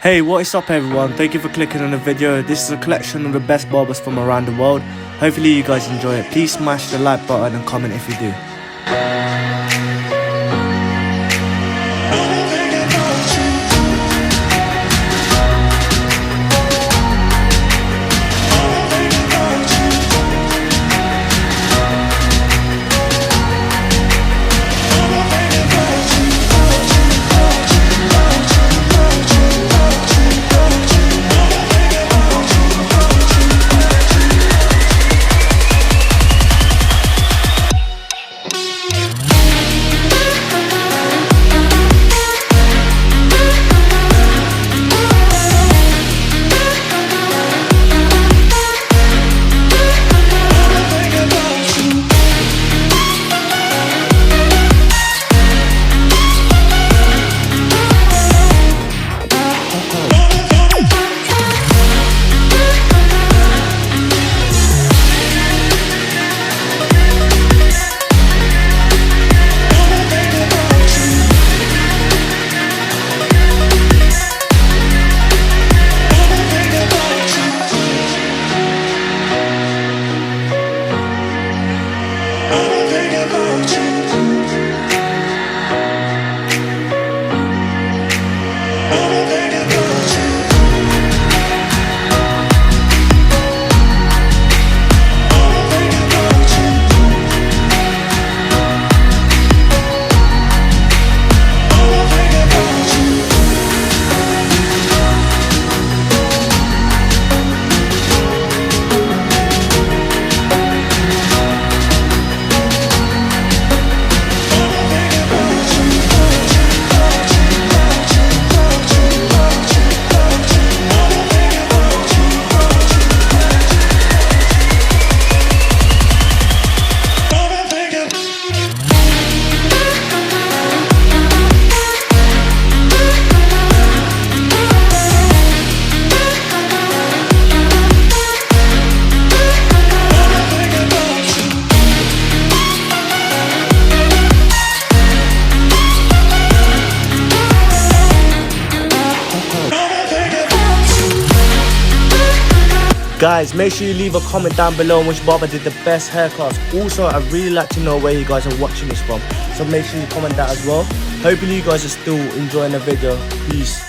Hey, what is up everyone? Thank you for clicking on the video. This is a collection of the best barbers from around the world. Hopefully you guys enjoy it. Please smash the like button and comment if you do. Guys, make sure you leave a comment down below on which barber did the best haircuts. Also, I'd really like to know where you guys are watching this from, so make sure you comment that as well. Hopefully you guys are still enjoying the video. Peace.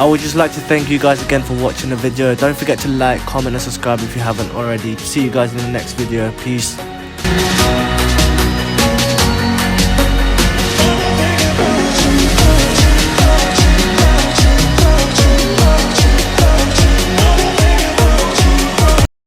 I would just like to thank you guys again for watching the video. Don't forget to like, comment and subscribe if you haven't already. See you guys in the next video. Peace.